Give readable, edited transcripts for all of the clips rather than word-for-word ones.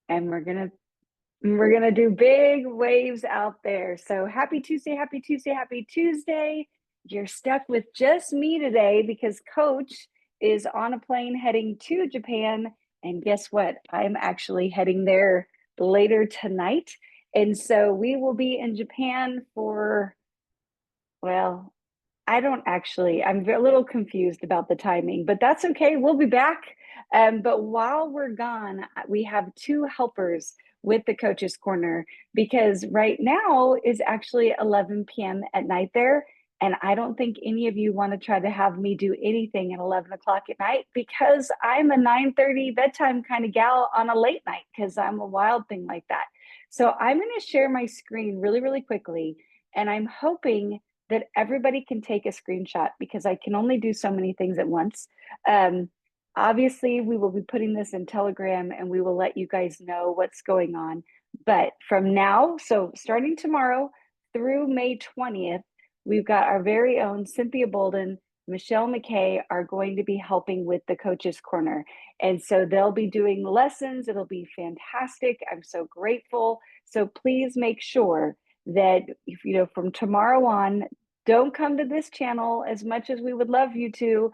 and we're gonna do big waves out there. So happy Tuesday, happy Tuesday, happy Tuesday. You're stuck with just me today because Coach is on a plane heading to Japan. And guess what? I'm actually heading there later tonight. And so we will be in Japan for, well, I don't actually, I'm a little confused about the timing, but that's okay. We'll be back. But while we're gone, we have two helpers with the Coaches Corner because right now is actually 11 p.m. at night there. And I don't think any of you want to try to have me do anything at 11 o'clock at night because I'm a 9:30 bedtime kind of gal on a late night because I'm a wild thing like that. So I'm going to share my screen really, really quickly. And I'm hoping that everybody can take a screenshot because I can only do so many things at once. Um, Obviously, we will be putting this in Telegram and we will let you guys know what's going on. But from now, so starting tomorrow through May 20th, we've got our very own Cynthia Bolden, Michelle McKay are going to be helping with the Coaches Corner. And so they'll be doing lessons. It'll be fantastic. I'm so grateful. So please make sure that if you know from tomorrow on, don't come to this channel as much as we would love you to.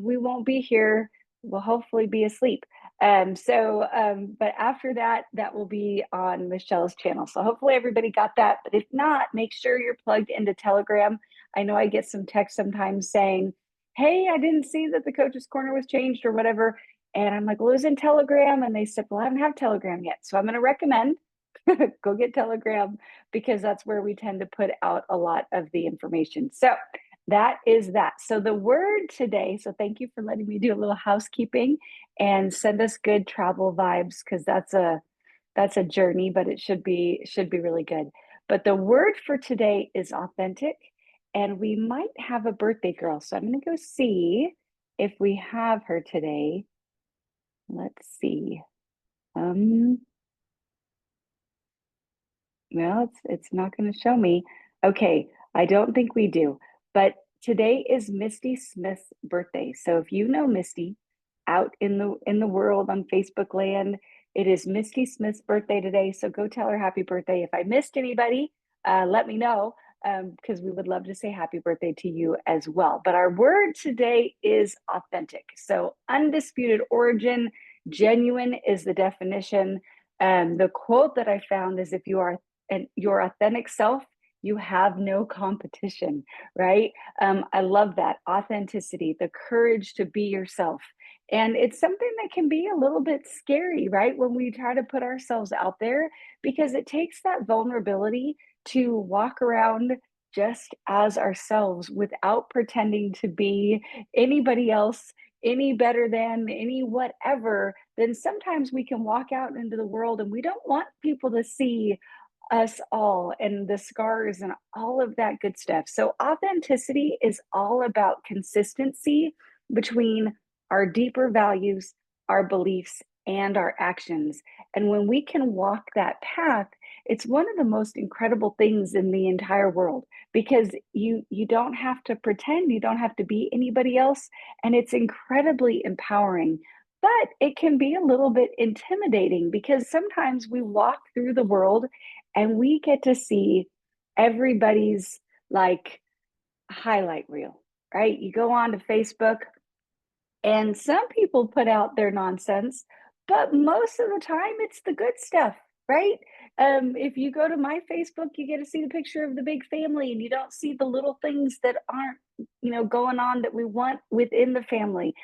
We won't be here. We'll hopefully be asleep. But after that, that will be on Michelle's channel. So hopefully everybody got that. But if not, make sure you're plugged into Telegram. I know I get some text sometimes saying, hey, I didn't see that the Coaches Corner was changed or whatever. And I'm like, well, it was in Telegram. And they said, well, I don't have Telegram yet. So I'm going to recommend go get Telegram because that's where we tend to put out a lot of the information. So that is that. So the word today, so thank you for letting me do a little housekeeping and send us good travel vibes because that's a journey, but it should be really good. But the word for today is authentic, and we might have a birthday girl. So I'm going to go see if we have her today. Let's see. Well, it's not going to show me. Okay, I don't think we do. But today is Misty Smith's birthday. So if you know Misty out in the world on Facebook land, it is Misty Smith's birthday today. So go tell her happy birthday. If I missed anybody, let me know because we would love to say happy birthday to you as well. But our word today is authentic. So undisputed origin, genuine is the definition. The quote that I found is if you are and your authentic self, you have no competition, right? I love that authenticity, the courage to be yourself. And it's something that can be a little bit scary, right? When we try to put ourselves out there, because it takes that vulnerability to walk around just as ourselves without pretending to be anybody else, any better than, any whatever. Then sometimes we can walk out into the world and we don't want people to see us all and the scars and all of that good stuff. So, authenticity is all about consistency between our deeper values, our beliefs, and our actions. And when we can walk that path, it's one of the most incredible things in the entire world because you don't have to pretend, you don't have to be anybody else, and it's incredibly empowering. But it can be a little bit intimidating because sometimes we walk through the world and we get to see everybody's like highlight reel, right? You go on to Facebook and some people put out their nonsense, but most of the time it's the good stuff, right? If you go to my Facebook, you get to see the picture of the big family and you don't see the little things that aren't, going on that we want within the family.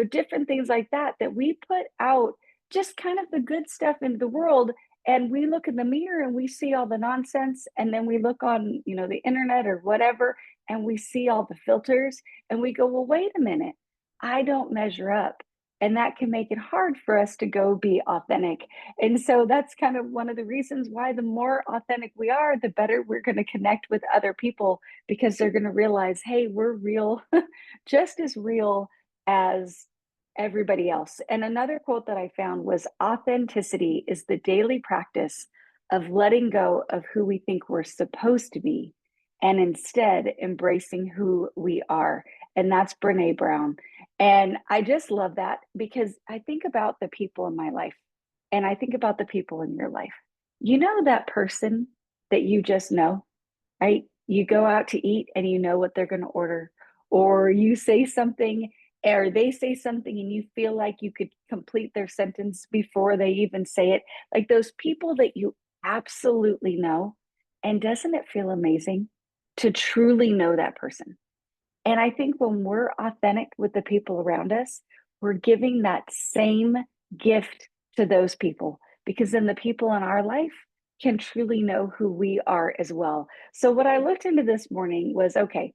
Different things like that that we put out just kind of the good stuff into the world. And we look in the mirror and we see all the nonsense. And then we look on, the internet or whatever, and we see all the filters and we go, well, wait a minute. I don't measure up. And that can make it hard for us to go be authentic. And so that's kind of one of the reasons why the more authentic we are, the better we're going to connect with other people because they're going to realize, hey, we're real, just as real as everybody else. And another quote that I found was authenticity is the daily practice of letting go of who we think we're supposed to be and instead embracing who we are. And that's Brene Brown. And I just love that because I think about the people in my life. and I think about the people in your life. You know that person that you just know, right? You go out to eat and you know what they're going to order, or you say something or they say something and you feel like you could complete their sentence before they even say it. Like those people that you absolutely know. And doesn't it feel amazing to truly know that person? And I think when we're authentic with the people around us, we're giving that same gift to those people because then the people in our life can truly know who we are as well. So, what I looked into this morning was okay,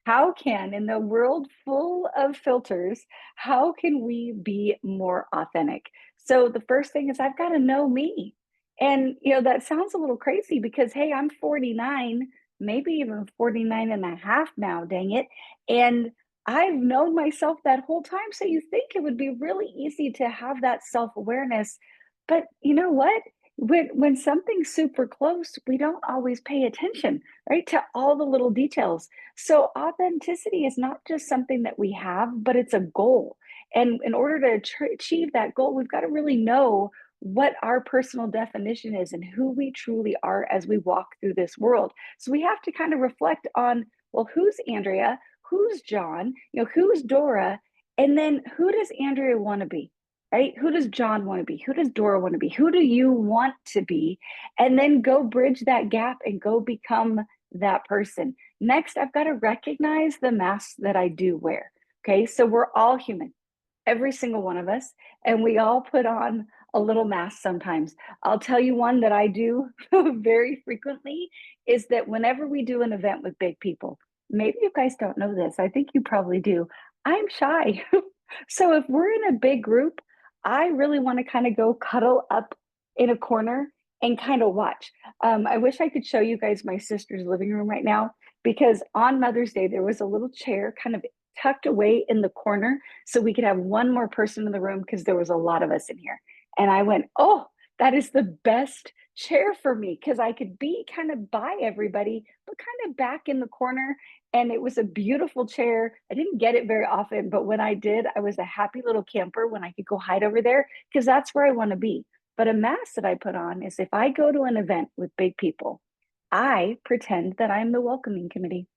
how can, in the world full of filters, how can we be more authentic? So, the first thing is I've got to know me. And, that sounds a little crazy because, hey, I'm 49, maybe even 49 and a half now, dang it. And I've known myself that whole time. So, you think it would be really easy to have that self awareness. But you know what? When something's super close, we don't always pay attention, right, to all the little details. So authenticity is not just something that we have, but it's a goal. And in order to achieve that goal, we've got to really know what our personal definition is and who we truly are as we walk through this world. So we have to kind of reflect on, well, who's Andrea? Who's John? Who's Dora? And then who does Andrea want to be? Right? Who does John want to be? Who does Dora want to be? Who do you want to be? And then go bridge that gap and go become that person. Next, I've got to recognize the masks that I do wear. Okay, so we're all human, every single one of us, and we all put on a little mask sometimes. I'll tell you one that I do very frequently is that whenever we do an event with big people, maybe you guys don't know this, I think you probably do. I'm shy. So if we're in a big group, I really want to kind of go cuddle up in a corner and kind of watch. I wish I could show you guys my sister's living room right now because on Mother's Day, there was a little chair kind of tucked away in the corner so we could have one more person in the room because there was a lot of us in here. And I went, oh, that is the best chair for me because I could be kind of by everybody, but kind of back in the corner. And it was a beautiful chair. I didn't get it very often, but when I did, I was a happy little camper when I could go hide over there because that's where I want to be. But a mask that I put on is if I go to an event with big people, I pretend that I'm the welcoming committee.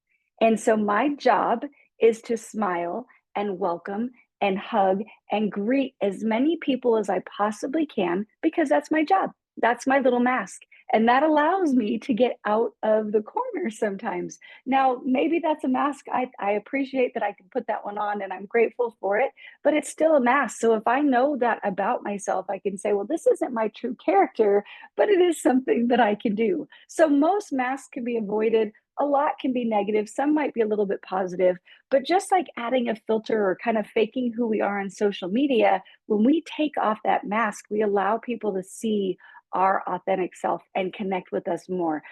And so my job is to smile and welcome and hug and greet as many people as I possibly can because that's my job. That's my little mask. And that allows me to get out of the corner sometimes. Now, maybe that's a mask. I appreciate that I can put that one on and I'm grateful for it, but it's still a mask. So if I know that about myself, I can say, well, this isn't my true character, but it is something that I can do. So most masks can be avoided. A lot can be negative. Some might be a little bit positive, but just like adding a filter or kind of faking who we are on social media, when we take off that mask, we allow people to see our authentic self and connect with us more.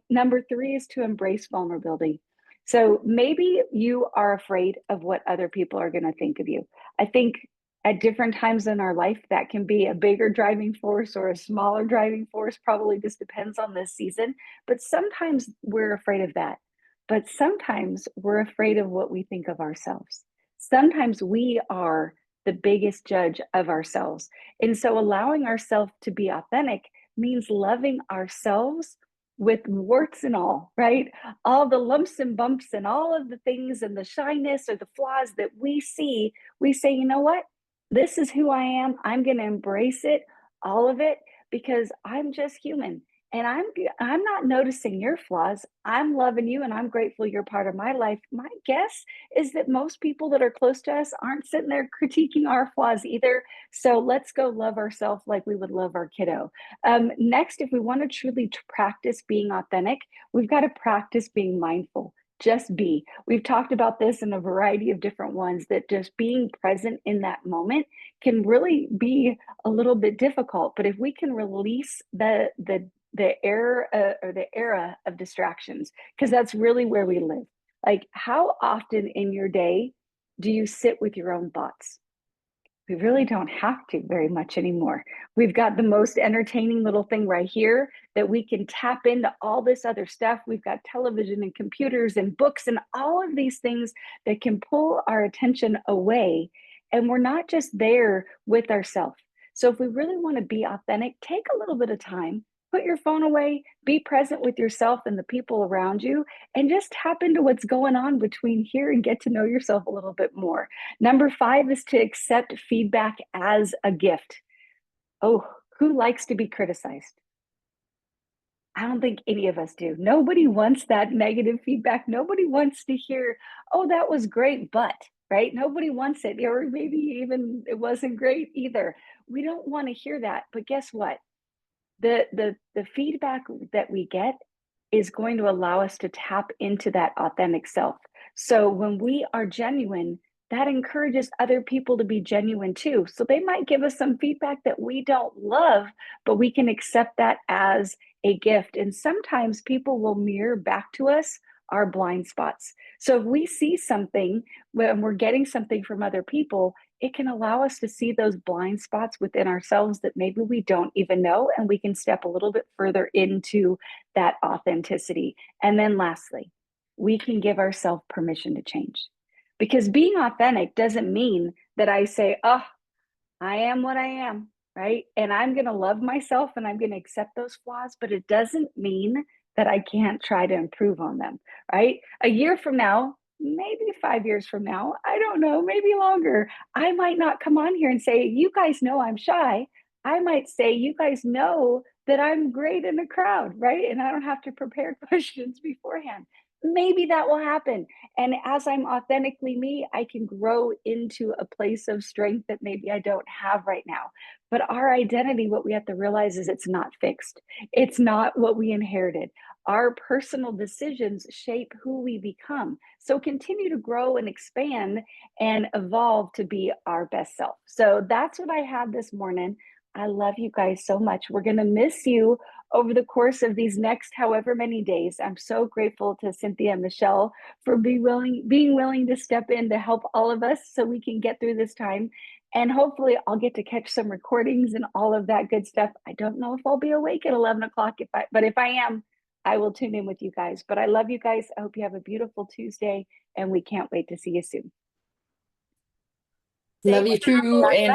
Number three is to embrace vulnerability. So maybe you are afraid of what other people are going to think of you. I think at different times in our life, that can be a bigger driving force or a smaller driving force, probably just depends on the season. But sometimes we're afraid of that. But sometimes we're afraid of what we think of ourselves. Sometimes we are the biggest judge of ourselves. And so allowing ourselves to be authentic means loving ourselves with warts and all, right? All the lumps and bumps and all of the things and the shyness or the flaws that we see, we say, you know what? This is who I am. I'm going to embrace it, all of it, because I'm just human. And I'm not noticing your flaws. I'm loving you and I'm grateful you're part of my life. My guess is that most people that are close to us aren't sitting there critiquing our flaws either. So let's go love ourselves like we would love our kiddo. Next, if we want to truly practice being authentic, we've got to practice being mindful. Just be. We've talked about this in a variety of different ones that just being present in that moment can really be a little bit difficult. But if we can release the era of distractions, because that's really where we live. Like, how often in your day do you sit with your own thoughts? We really don't have to very much anymore. We've got the most entertaining little thing right here that we can tap into all this other stuff. We've got television and computers and books and all of these things that can pull our attention away. And we're not just there with ourselves. So if we really want to be authentic, take a little bit of time, put your phone away, be present with yourself and the people around you, and just tap into what's going on between here and get to know yourself a little bit more. Number 5 is to accept feedback as a gift. Oh, who likes to be criticized? I don't think any of us do. Nobody wants that negative feedback. Nobody wants to hear, oh, that was great, but, right? Nobody wants it. Or maybe even it wasn't great either. We don't want to hear that. But guess what? The feedback that we get is going to allow us to tap into that authentic self. So when we are genuine, that encourages other people to be genuine too. So they might give us some feedback that we don't love, but we can accept that as a gift. And sometimes people will mirror back to us our blind spots. So if we see something when we're getting something from other people, it can allow us to see those blind spots within ourselves that maybe we don't even know, and we can step a little bit further into that authenticity. And then lastly, we can give ourselves permission to change. Because being authentic doesn't mean that I say, oh, I am what I am, right? And I'm going to love myself and I'm going to accept those flaws, but it doesn't mean that I can't try to improve on them, right? A year from now, maybe 5 years from now, I don't know, maybe longer, I might not come on here and say, you guys know I'm shy. I might say, you guys know that I'm great in a crowd, right? And I don't have to prepare questions beforehand. Maybe that will happen. And as I'm authentically me, I can grow into a place of strength that maybe I don't have right now. But our identity, what we have to realize is it's not fixed. It's not what we inherited. Our personal decisions shape who we become. So continue to grow and expand and evolve to be our best self. So that's what I had this morning. I love you guys so much. We're going to miss you over the course of these next however many days. I'm so grateful to Cynthia and Michelle for being willing to step in to help all of us so we can get through this time. And hopefully I'll get to catch some recordings and all of that good stuff. I don't know if I'll be awake at 11 o'clock, but if I am, I will tune in with you guys. But I love you guys. I hope you have a beautiful Tuesday, and we can't wait to see you soon. Love you too. And